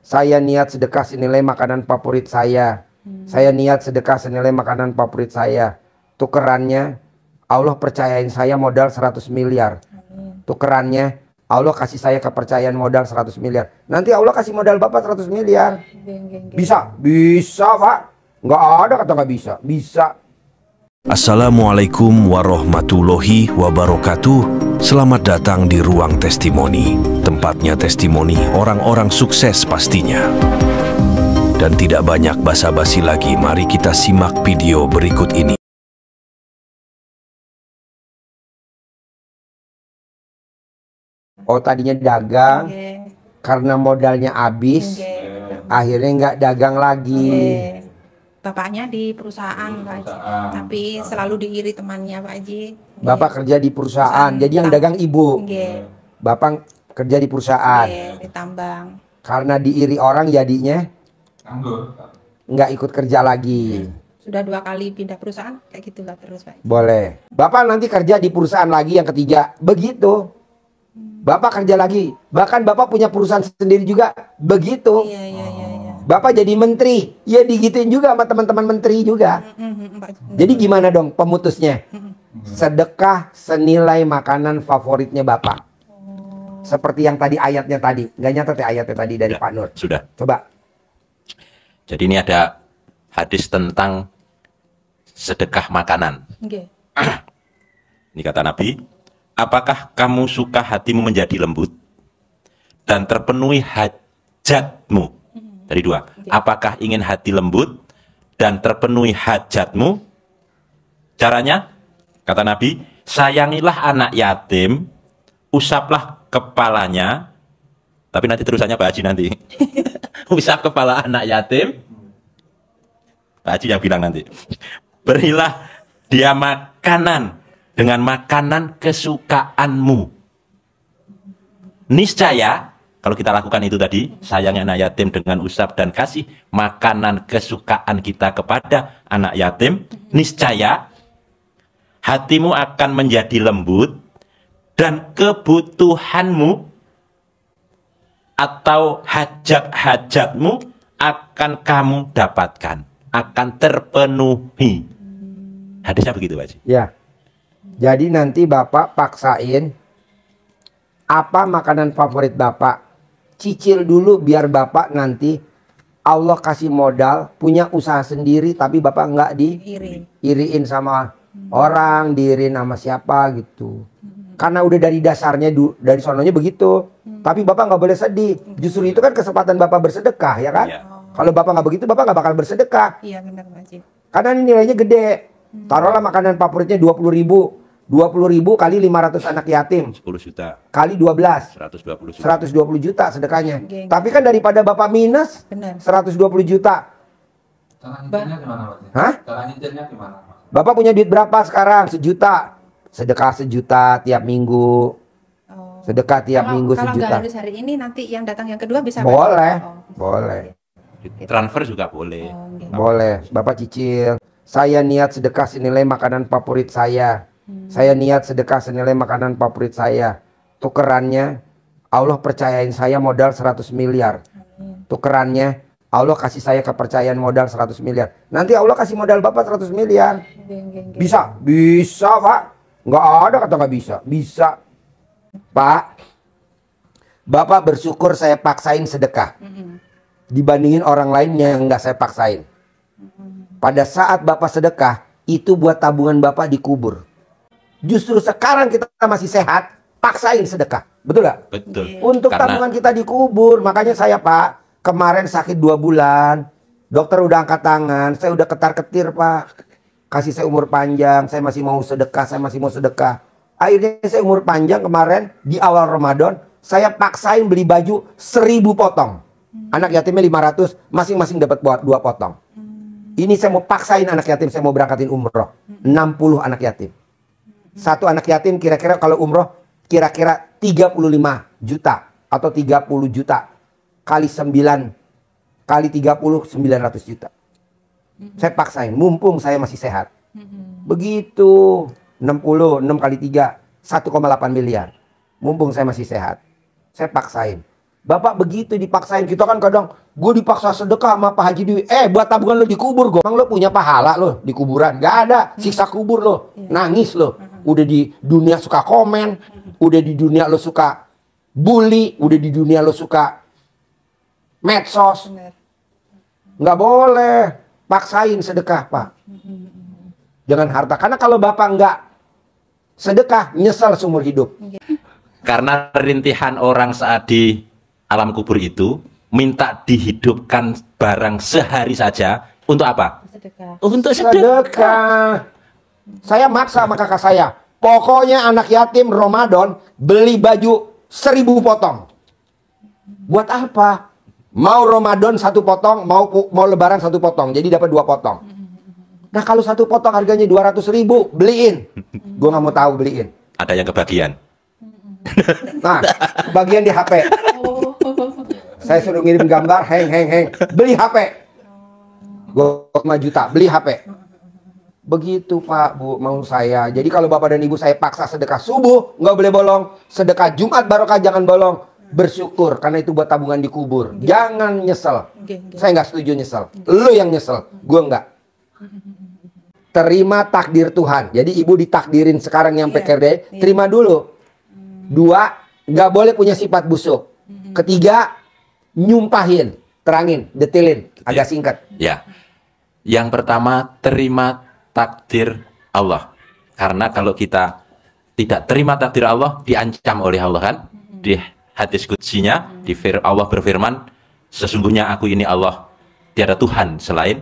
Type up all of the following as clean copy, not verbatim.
Saya niat sedekah senilai makanan favorit saya. Saya niat sedekah senilai makanan favorit saya. Tukerannya Allah percayain saya modal 100 miliar. Tukerannya Allah kasih saya kepercayaan modal 100 miliar. Nanti Allah kasih modal Bapak 100 miliar. Bisa? Bisa, Pak. Nggak ada kata nggak bisa. Bisa. Assalamualaikum warahmatullahi wabarakatuh. Selamat datang di Ruang Testimoni. Tempatnya testimoni orang-orang sukses pastinya. Dan tidak banyak basa-basi lagi, mari kita simak video berikut ini. Oh, tadinya dagang, karena modalnya habis, akhirnya nggak dagang lagi. Bapaknya di perusahaan, Pak Haji, tapi selalu diiri temannya, Pak Haji. Bapak kerja di perusahaan, jadi yang dagang ibu. Bapak kerja di perusahaan. Di tambang. Karena diiri orang jadinya nggak ikut kerja lagi. Sudah 2 kali pindah perusahaan, kayak gitu lah terus, Pak Haji. Boleh. Bapak nanti kerja di perusahaan lagi yang ketiga, begitu. Bapak kerja lagi, bahkan Bapak punya perusahaan sendiri juga, begitu. Iya. Bapak jadi menteri, ya digituin juga sama teman-teman menteri juga. Jadi gimana dong pemutusnya? Sedekah senilai makanan favoritnya Bapak. Seperti yang tadi ayatnya tadi. Nggak nyatet ya ayatnya tadi dari Pak Nur? Sudah. Coba. Jadi ini ada hadis tentang sedekah makanan. Ini kata Nabi, apakah kamu suka hatimu menjadi lembut dan terpenuhi hajatmu? Dari 2. Apakah ingin hati lembut dan terpenuhi hajatmu? Caranya, kata Nabi, sayangilah anak yatim, usaplah kepalanya. Tapi nanti terusannya Pak Haji nanti. Usap kepala anak yatim. Pak Haji yang bilang nanti. Berilah dia makanan dengan makanan kesukaanmu. Niscaya, kalau kita lakukan itu tadi, sayangnya anak yatim dengan usap dan kasih makanan kesukaan kita kepada anak yatim, niscaya hatimu akan menjadi lembut dan kebutuhanmu atau hajat-hajatmu akan kamu dapatkan, akan terpenuhi. Hadisnya begitu, Pak Haji. Ya. Jadi nanti Bapak paksain apa makanan favorit Bapak. Cicil dulu biar Bapak nanti Allah kasih modal, punya usaha sendiri, tapi Bapak nggak diiriin sama orang, diiriin sama siapa gitu. Karena udah dari dasarnya, dari sononya begitu. Tapi Bapak nggak boleh sedih. Justru itu kan kesempatan Bapak bersedekah, ya kan? Kalau Bapak nggak begitu, Bapak nggak bakal bersedekah. Iya benar, Pak Haji. Karena ini nilainya gede. Taruhlah makanan favoritnya 20.000. 20.000 kali 500 anak yatim 10 juta kali 12 120 juta 120 juta sedekahnya. Tapi kan daripada Bapak minus 120 juta. Cara nyicilnya gimana, Pak? Hah? Cara nyicilnya gimana? Bapak punya duit berapa sekarang? 1 juta. Sedekah 1 juta tiap minggu. Sedekah tiap minggu 1 juta. Kalau nggak harus hari ini, nanti yang datang yang kedua bisa. Boleh. Boleh. Transfer juga boleh. Boleh. Bapak cicil. Saya niat sedekah senilai makanan favorit saya. Saya niat sedekah senilai makanan favorit saya. Tukerannya Allah percayain saya modal 100 miliar. Tukerannya Allah kasih saya kepercayaan modal 100 miliar. Nanti Allah kasih modal Bapak 100 miliar. Bisa? Bisa, Pak. Nggak ada kata nggak bisa. Bisa. Pak, Bapak bersyukur saya paksain sedekah dibandingin orang lain yang nggak saya paksain. Pada saat Bapak sedekah, itu buat tabungan Bapak dikubur. Justru sekarang kita masih sehat, paksain sedekah. Betul gak? Betul. Untuk tabungan kita dikubur. Makanya saya, Pak, kemarin sakit 2 bulan. Dokter udah angkat tangan. Saya udah ketar-ketir, Pak. Kasih saya umur panjang. Saya masih mau sedekah. Saya masih mau sedekah. Akhirnya saya umur panjang kemarin. Di awal Ramadan, saya paksain beli baju 1000 potong. Anak yatimnya 500. Masing-masing dapat 2 potong. Ini saya mau paksain anak yatim. Saya mau berangkatin umroh. 60 anak yatim. Satu anak yatim kira-kira kalau umroh kira-kira 35 juta atau 30 juta kali 9 kali 30 900 juta. Saya paksain mumpung saya masih sehat. Begitu 60 6 kali 3 1,8 miliar. Mumpung saya masih sehat. Saya paksain. Bapak begitu dipaksain. Kita kan kadang, gue dipaksa sedekah sama Pak Haji Dwi. Buat tabungan lo dikubur, gue. Emang lo punya pahala lo di kuburan? Gak ada. Siksa kubur lo. Nangis lo. Udah di dunia suka komen. Udah di dunia lo suka bully. Udah di dunia lo suka medsos. Benar. Nggak boleh. Paksain sedekah, Pak. Jangan harta. Karena kalau Bapak nggak sedekah, nyesal seumur hidup. Karena rintihan orang saat di alam kubur itu minta dihidupkan barang sehari saja untuk apa? Sedekah. Untuk sedekah. Sedekah. Saya maksa sama kakak saya. Pokoknya anak yatim Ramadan beli baju 1000 potong. Buat apa? Mau Ramadan 1 potong, mau Lebaran 1 potong. Jadi dapat 2 potong. Nah kalau 1 potong harganya 200.000, beliin. Gue nggak mau tahu, beliin. Ada yang kebagian. Nah, bagian di HP. Saya suruh ngirim gambar, heng. Beli HP. Gue 5 juta, beli HP. Begitu Pak, Bu, mau saya. Jadi kalau Bapak dan Ibu saya paksa sedekah subuh, nggak boleh bolong. Sedekah Jumat barokah jangan bolong. Bersyukur, karena itu buat tabungan dikubur. Jangan nyesel. Saya nggak setuju nyesel. Lu yang nyesel, gue nggak. Terima takdir Tuhan. Jadi Ibu ditakdirin sekarang yang PKD, terima dulu. 2, nggak boleh punya sifat busuk. Ketiga, nyumpahin, terangin, detailin, agak singkat. Ya. Yang pertama, terima takdir Allah. Karena kalau kita tidak terima takdir Allah, diancam oleh Allah kan? Di hadis qudsinya, Allah berfirman, sesungguhnya aku ini Allah, tiada Tuhan selain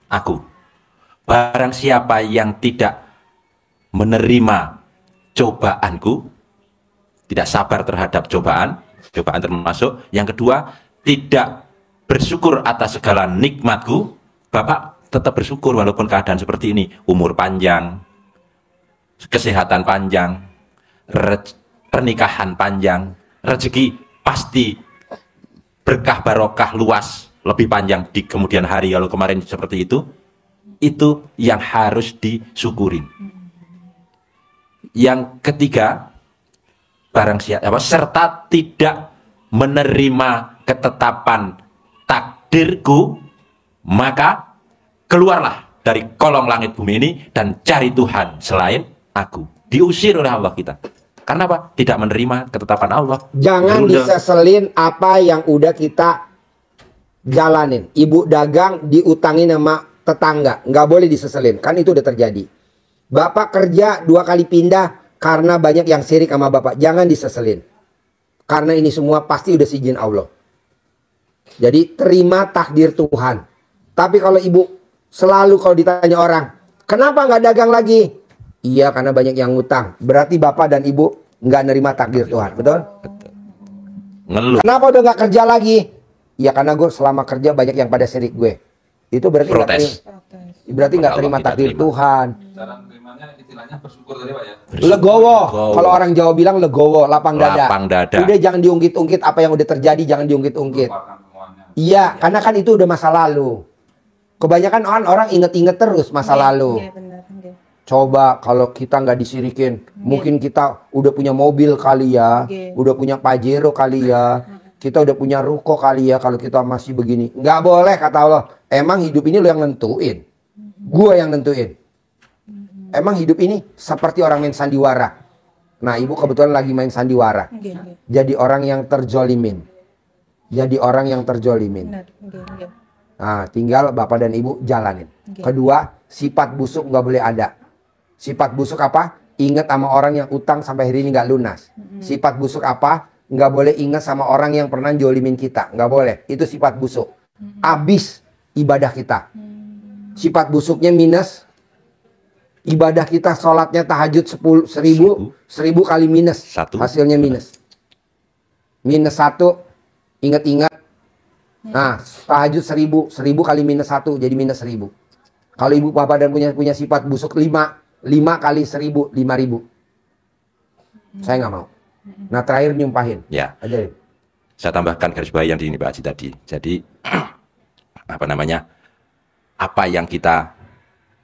aku. Barang siapa yang tidak menerima cobaanku, tidak sabar terhadap cobaan termasuk. Yang kedua, tidak bersyukur atas segala nikmatku. Bapak tetap bersyukur walaupun keadaan seperti ini. Umur panjang, kesehatan panjang, pernikahan panjang, rezeki pasti berkah barokah luas, lebih panjang di kemudian hari. Kalau kemarin seperti itu yang harus disyukurin. Yang ketiga, barang siapa serta tidak menerima ketetapan takdirku, maka keluarlah dari kolong langit bumi ini dan cari Tuhan selain aku. Diusir oleh Allah kita. Karena apa? Tidak menerima ketetapan Allah. Jangan diseselin apa yang udah kita jalanin. Ibu dagang diutangin sama tetangga, nggak boleh diseselin. Kan itu udah terjadi. Bapak kerja 2 kali pindah karena banyak yang sirik sama Bapak. Jangan diseselin. Karena ini semua pasti udah seizin Allah. Jadi terima takdir Tuhan. Tapi kalau Ibu selalu kalau ditanya orang, kenapa nggak dagang lagi? Iya, karena banyak yang ngutang. Berarti Bapak dan Ibu nggak nerima takdir Tuhan. Betul? Ngeluh. Kenapa udah nggak kerja lagi? Iya, karena gue selama kerja banyak yang pada sirik gue. Itu berarti nggak Protes. terima takdir Tuhan. Cara menerimanya istilahnya bersyukur tadi Pak ya. Legowo. Kalau orang Jawa bilang legowo, lapang dada. Lapang dada. Udah jangan diungkit-ungkit apa yang udah terjadi, jangan diungkit-ungkit. Lupakan semuanya. Iya, karena kan itu udah masa lalu. Kebanyakan orang inget-inget terus masa lalu. Iya, benar. Iya. Coba kalau kita nggak disirikin, mungkin kita udah punya mobil kali ya, udah punya Pajero kali ya, kita udah punya ruko kali ya kalau kita masih begini. Nggak boleh kata Allah. Emang hidup ini lo yang nentuin. Gua yang nentuin. Emang hidup ini seperti orang main sandiwara. Nah, Ibu kebetulan lagi main sandiwara. Jadi orang yang terjolimin. Jadi orang yang terjolimin. Benar. Nah, tinggal Bapak dan Ibu jalanin. Kedua, sifat busuk nggak boleh ada. Sifat busuk apa? Ingat sama orang yang utang sampai hari ini nggak lunas. Sifat busuk apa? Nggak boleh ingat sama orang yang pernah jolimin kita. Nggak boleh. Itu sifat busuk. Abis ibadah kita. Sifat busuknya minus. Ibadah kita sholatnya tahajud 1000 kali minus. Hasilnya minus. Minus 1. Ingat-ingat. Nah, tahajud 1000 kali minus 1 jadi minus 1000. Kalau Ibu Bapak dan punya sifat busuk 5 kali 1000 5000. Saya nggak mau. Nah, terakhir nyumpahin. Ya. Ajarin. Saya tambahkan garis bawahi yang di Pak Haji tadi. Jadi apa namanya? Apa yang kita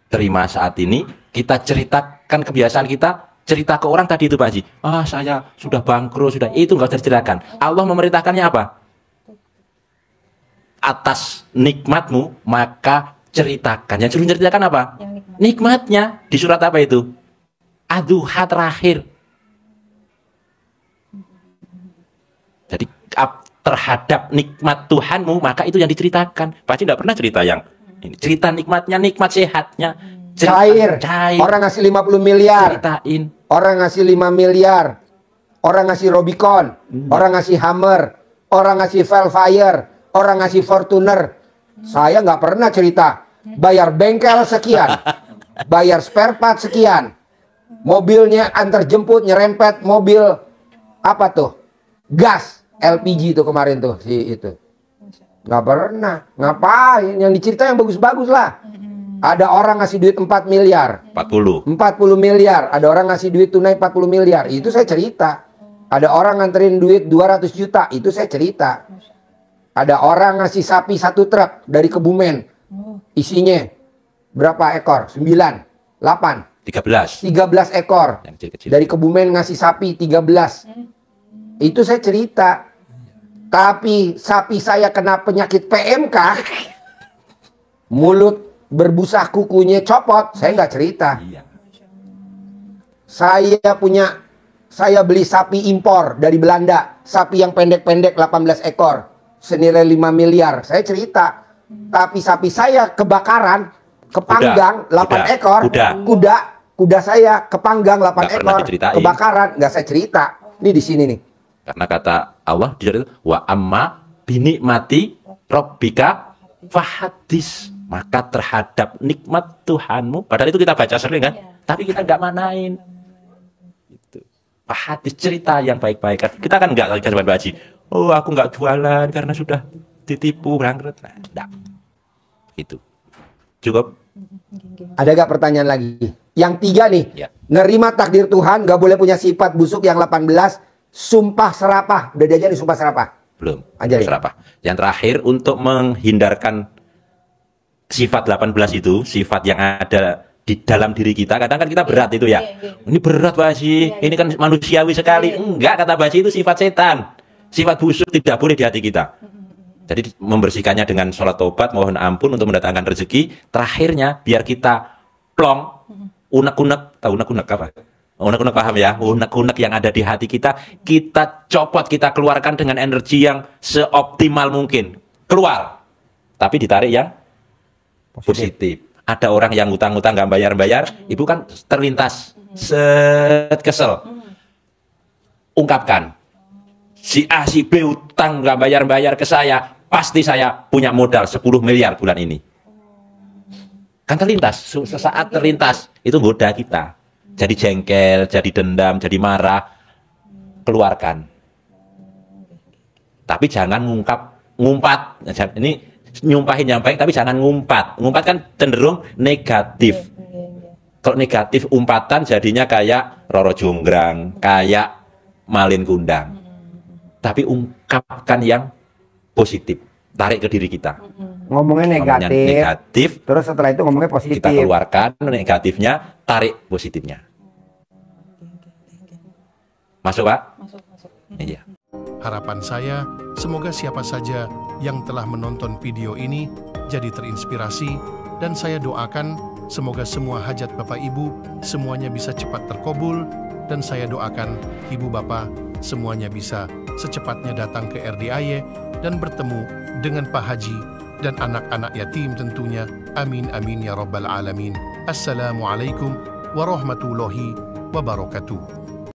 terima saat ini, kita ceritakan kebiasaan kita cerita ke orang tadi itu Pak Haji, saya sudah bangkrut, sudah itu nggak usah diceritakan. Allah memerintahkannya apa? Atas nikmatmu maka ceritakan. Yang suruh ceritakan apa? Nikmatnya. Di surat apa itu? Ad-Duha terakhir. Jadi terhadap nikmat Tuhanmu maka itu yang diceritakan. Pasti tidak pernah cerita yang ini. Cerita nikmatnya, nikmat sehatnya. Cair. Orang ngasih 50 miliar. Ceritain. Orang ngasih 5 miliar. Orang ngasih Robicon. Orang ngasih Hammer. Orang ngasih Velfire. Orang ngasih Fortuner. Saya nggak pernah cerita. Bayar bengkel sekian. Bayar spare part sekian. Mobilnya antar jemput, nyerempet mobil. Apa tuh? Gas. LPG tuh kemarin tuh. Itu. Nggak pernah. Ngapain? Yang dicerita yang bagus-bagus lah. Ada orang ngasih duit 4 miliar. 40 miliar. Ada orang ngasih duit tunai 40 miliar. Itu saya cerita. Ada orang nganterin duit 200 juta. Itu saya cerita. Ada orang ngasih sapi 1 truk dari Kebumen. Isinya berapa ekor? 9, 8, 13 ekor. Yang kecil-kecil. Dari Kebumen ngasih sapi 13. Itu saya cerita. Tapi sapi saya kena penyakit PMK. Mulut berbusa, kukunya copot, saya nggak cerita. Iya. Saya beli sapi impor dari Belanda, sapi yang pendek-pendek 18 ekor, senilai 5 miliar. Saya cerita. Tapi sapi saya kebakaran, kepanggang 8 ekor, kuda saya kepanggang 8 ekor, kebakaran, nggak saya cerita. Ini di sini nih. Karena kata Allah di surat itu, wa amma binikmati rabbika fahadis. Maka terhadap nikmat Tuhanmu, padahal itu kita baca sering kan, tapi kita nggak manain. Itu hadis, cerita yang baik-baik. Kita kan nggak lagi Pak Haji, aku nggak jualan karena sudah ditipu bangkrut. Nah, enggak. Itu cukup. Ada gak pertanyaan lagi? Yang 3 nih, Ya. nerima takdir Tuhan, gak boleh punya sifat busuk. Yang 18, sumpah serapah. Udah diajarin sumpah serapah? Belum. Ajarin. Serapah. Yang terakhir untuk menghindarkan sifat 18 itu, sifat yang ada di dalam diri kita, kadang kan kita berat itu ya. Ini berat Pak Haji, ini kan manusiawi sekali. Enggak, kata Pak Haji itu sifat setan. Sifat busuk tidak boleh di hati kita. Jadi membersihkannya dengan sholat tobat, mohon ampun untuk mendatangkan rezeki. Terakhirnya biar kita plong, unek-unek, tahu unek-unek apa? Unek-unek paham ya? Unek-unek yang ada di hati kita copot, kita keluarkan dengan energi yang seoptimal mungkin. Keluar. Tapi ditarik yang positif. Ada orang yang utang-utang nggak bayar-bayar, ibu kan terlintas, kesel. Ungkapkan, si A, si B utang nggak bayar-bayar ke saya, pasti saya punya modal 10 miliar bulan ini. Kan terlintas, sesaat terlintas, itu goda kita. Jadi jengkel, jadi dendam, jadi marah, keluarkan. Tapi jangan ngumpat. Ini nyumpahin tapi jangan ngumpat. Ngumpat kan cenderung negatif. Kalau negatif umpatan jadinya kayak Roro Jonggrang, kayak Malin Kundang. Tapi ungkapkan yang positif, tarik ke diri kita. Ngomongnya negatif, terus setelah itu ngomongnya positif. Kita keluarkan negatifnya, tarik positifnya. Masuk Pak? Masuk. Iya. Harapan saya, semoga siapa saja yang telah menonton video ini jadi terinspirasi, dan saya doakan semoga semua hajat Bapak Ibu semuanya bisa cepat terkabul, dan saya doakan Ibu Bapak semuanya bisa secepatnya datang ke RDIY dan bertemu dengan Pak Haji dan anak-anak yatim tentunya. Amin amin ya rabbal alamin. Assalamualaikum warahmatullahi wabarakatuh.